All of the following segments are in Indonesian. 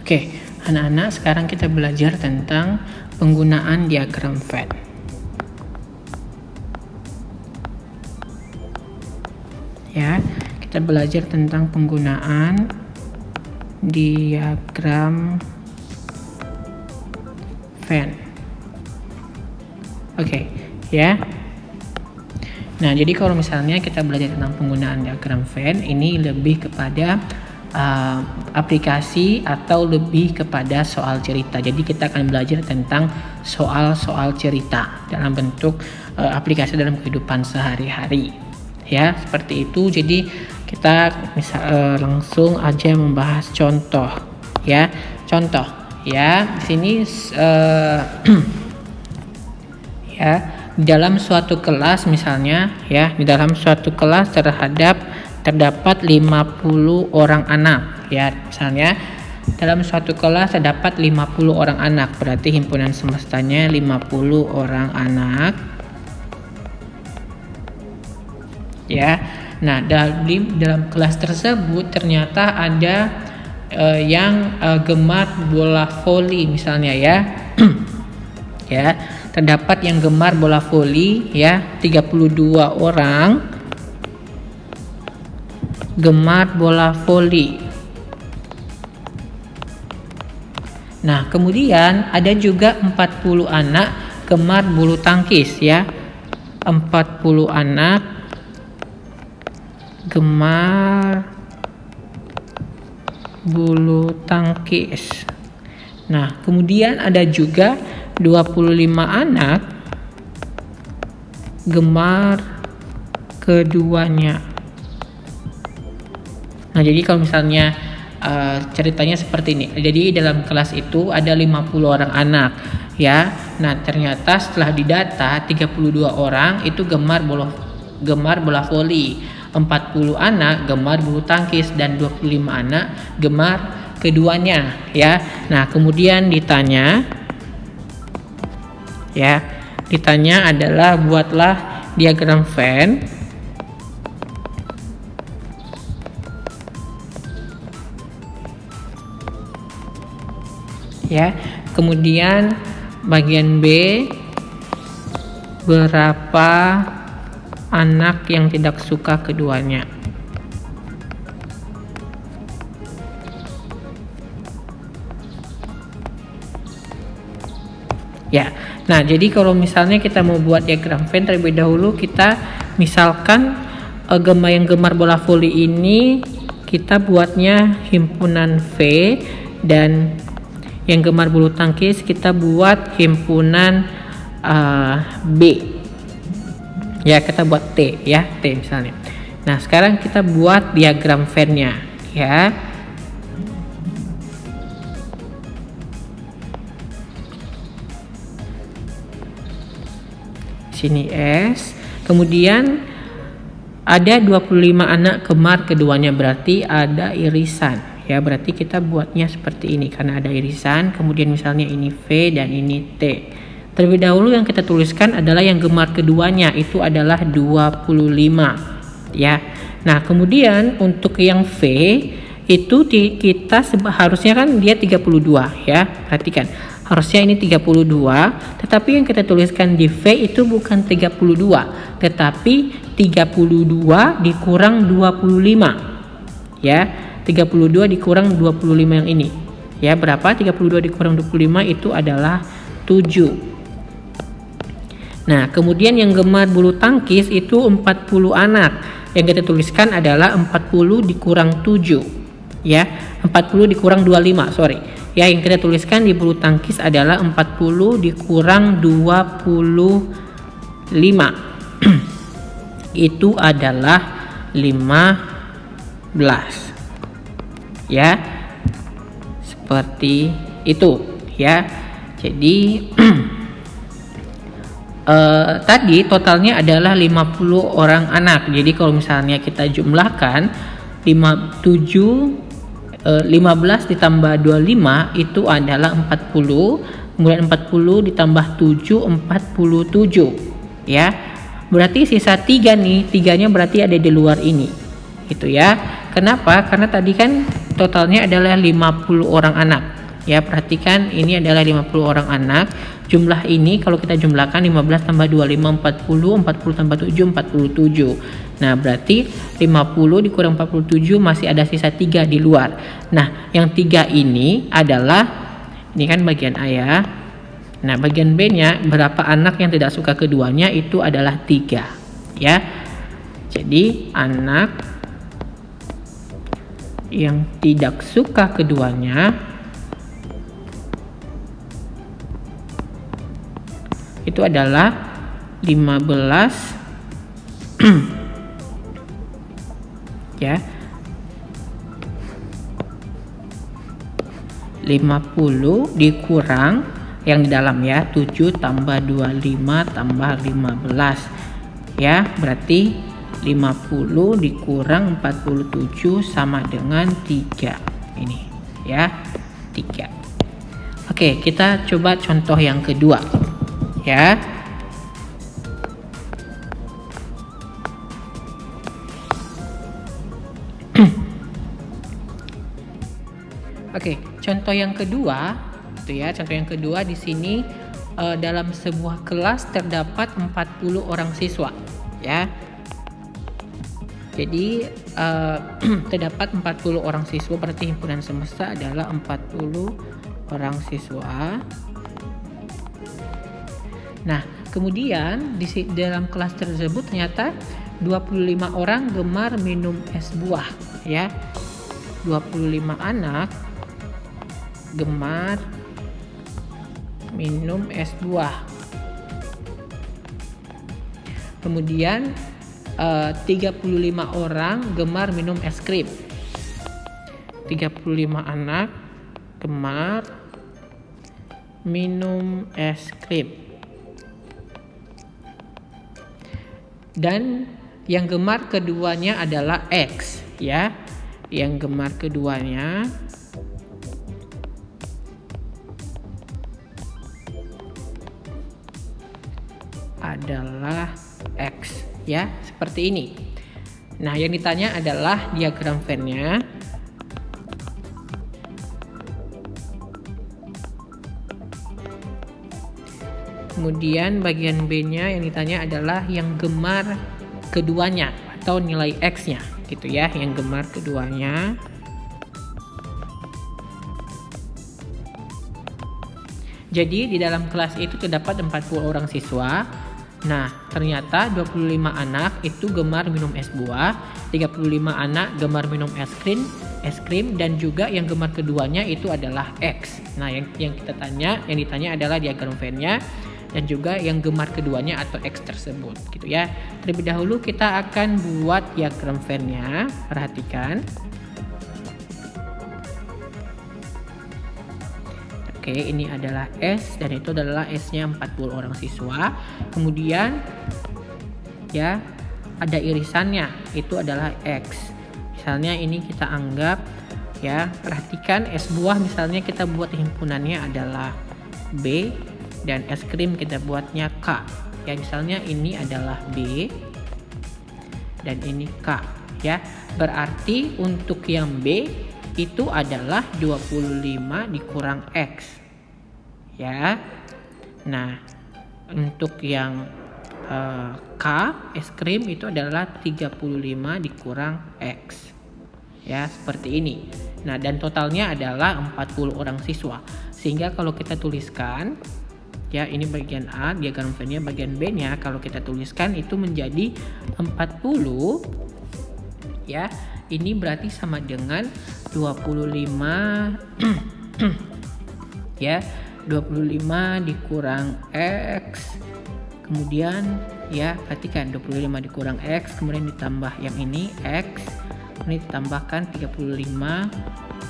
Oke, anak-anak, sekarang kita belajar tentang penggunaan diagram Venn. Ya, kita belajar tentang penggunaan diagram Venn. Oke, ya. Nah, jadi kalau misalnya kita belajar tentang penggunaan diagram Venn, ini lebih kepada aplikasi atau lebih kepada soal cerita. Jadi kita akan belajar tentang soal-soal cerita dalam bentuk aplikasi dalam kehidupan sehari-hari. Ya, seperti itu. Jadi kita langsung aja membahas contoh. Ya, contoh. Ya, di sini ya, dalam suatu kelas misalnya, ya, di dalam suatu kelas terdapat 50 orang anak, ya. Misalnya dalam suatu kelas terdapat 50 orang anak, berarti himpunan semestanya 50 orang anak. Ya. Nah, dalam kelas tersebut ternyata ada yang gemar bola voli misalnya, ya. Ya, terdapat yang gemar bola voli, ya, 32 orang gemar bola voli. Nah, kemudian ada juga 40 anak gemar bulu tangkis, ya. 40 anak gemar bulu tangkis. Nah, kemudian ada juga 25 anak gemar keduanya. Nah, jadi kalau misalnya ceritanya seperti ini. Jadi dalam kelas itu ada 50 orang anak, ya. Nah, ternyata setelah didata 32 orang itu gemar bola voli, 40 anak gemar bulu tangkis, dan 25 anak gemar keduanya, ya. Nah, kemudian ditanya adalah buatlah diagram Venn. Ya, kemudian bagian B, berapa anak yang tidak suka keduanya. Ya, nah jadi kalau misalnya kita mau buat diagram Venn, terlebih dahulu kita misalkan yang gemar bola voli ini kita buatnya himpunan V, dan yang gemar bulu tangkis kita buat himpunan B. Ya, kita buat T, ya, T misalnya. Nah, sekarang kita buat diagram Venn-nya, ya. Sini S. Kemudian ada 25 anak gemar keduanya, berarti ada irisan. Ya, berarti kita buatnya seperti ini karena ada irisan. Kemudian misalnya ini V dan ini T. Terlebih dahulu yang kita tuliskan adalah yang gemar keduanya, itu adalah 25, ya. Nah, kemudian untuk yang V itu kita harusnya kan dia 32, ya. Perhatikan, harusnya ini 32, tetapi yang kita tuliskan di V itu bukan 32, tetapi 32 dikurang 25, ya. 32 dikurang 25 yang ini, ya, berapa? 32 dikurang 25 itu adalah 7. Nah, kemudian yang gemar bulu tangkis itu 40 anak. Yang kita tuliskan adalah 40 dikurang 7, ya. 40 dikurang 25, sorry. Ya, yang kita tuliskan di bulu tangkis adalah 40 dikurang 25. Itu adalah 15. Ya, seperti itu, ya. Jadi tadi totalnya adalah 50 orang anak. Jadi kalau misalnya kita jumlahkan 15 ditambah 25 itu adalah 40. Kemudian 40 ditambah 7, 47. ya. Berarti sisa 3 nih, 3-nya berarti ada di luar ini, gitu ya. Kenapa? Karena tadi kan totalnya adalah 50 orang anak, ya. Perhatikan ini adalah 50 orang anak. Jumlah ini kalau kita jumlahkan 15 tambah 25 40, 40 tambah 7 47. Nah, berarti 50 dikurang 47 masih ada sisa 3 di luar. Nah, yang 3 ini adalah, ini kan bagian A ya. Nah, bagian B-nya berapa anak yang tidak suka keduanya itu adalah 3, ya. Jadi anak yang tidak suka keduanya itu adalah 15 ya. 50 dikurang yang di dalam ya, 7 tambah 25 tambah 15 ya, berarti 50 dikurang 47 sama dengan 3 ini ya, 3. Oke, kita coba contoh yang kedua ya. Oke, contoh yang kedua itu ya, contoh yang kedua di sini dalam sebuah kelas terdapat 40 orang siswa ya. Jadi terdapat 40 orang siswa, berarti himpunan semesta adalah 40 orang siswa. Nah, kemudian di dalam kelas tersebut ternyata 25 orang gemar minum es buah ya. 25 anak gemar minum es buah. Kemudian 35 orang gemar minum es krim. 35 anak gemar minum es krim. Dan yang gemar keduanya adalah X ya. Yang gemar keduanya adalah X ya, seperti ini. Nah, yang ditanya adalah diagram Venn-nya. Kemudian bagian B-nya yang ditanya adalah yang gemar keduanya atau nilai X-nya gitu ya, yang gemar keduanya. Jadi di dalam kelas itu terdapat 40 orang siswa. Nah, ternyata 25 anak itu gemar minum es buah, 35 anak gemar minum es krim dan juga yang gemar keduanya itu adalah X. Nah, yang ditanya adalah diagram Venn-nya dan juga yang gemar keduanya atau X tersebut gitu ya. Terlebih dahulu kita akan buat diagram Venn-nya. Perhatikan. Oke, ini adalah S dan itu adalah S-nya 40 orang siswa. Kemudian ya ada irisannya, itu adalah X. Misalnya ini kita anggap ya, perhatikan es buah misalnya kita buat himpunannya adalah B dan es krim kita buatnya K. Ya, misalnya ini adalah B dan ini K ya. Berarti untuk yang B itu adalah 25 dikurang X ya. Nah, untuk yang K es krim itu adalah 35 dikurang X ya, seperti ini. Nah, dan totalnya adalah 40 orang siswa. Sehingga kalau kita tuliskan ya, ini bagian A, diagram Venn-nya, bagian B-nya kalau kita tuliskan itu menjadi 40 ya. Ini berarti sama dengan 25 ya, 25 dikurang X. Kemudian ya, perhatikan 25 dikurang X, kemudian ditambah yang ini X. Ini ditambahkan 35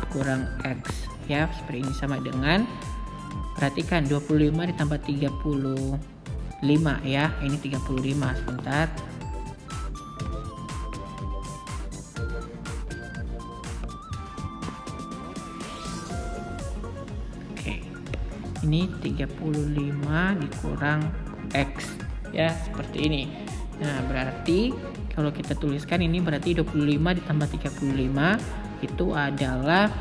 dikurang X ya, seperti ini sama dengan, perhatikan 25 ditambah 35 ya, ini 35. Sebentar. Ini 35 dikurang X ya seperti ini. Nah berarti kalau kita tuliskan ini berarti 25 ditambah 35 itu adalah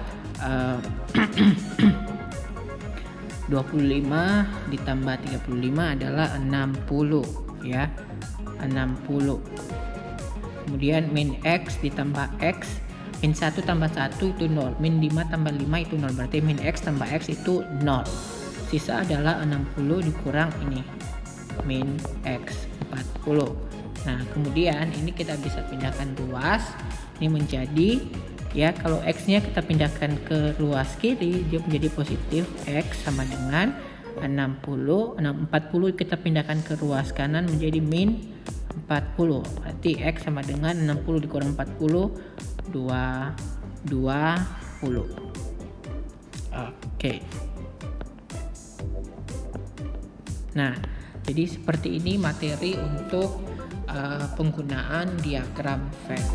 25 ditambah 35 adalah 60 ya, 60. Kemudian min X ditambah X, min 1 tambah 1 itu 0, min 5 tambah 5 itu 0, berarti min X tambah X itu 0. Sisa adalah 60 dikurang ini, min X 40. Nah kemudian ini kita bisa pindahkan ruas, ini menjadi ya, kalau X nya kita pindahkan ke ruas kiri dia menjadi positif, X sama dengan 40 kita pindahkan ke ruas kanan menjadi min 40, berarti X sama dengan 60 dikurang 40 20. Oke. Nah jadi seperti ini materi untuk penggunaan diagram Venn.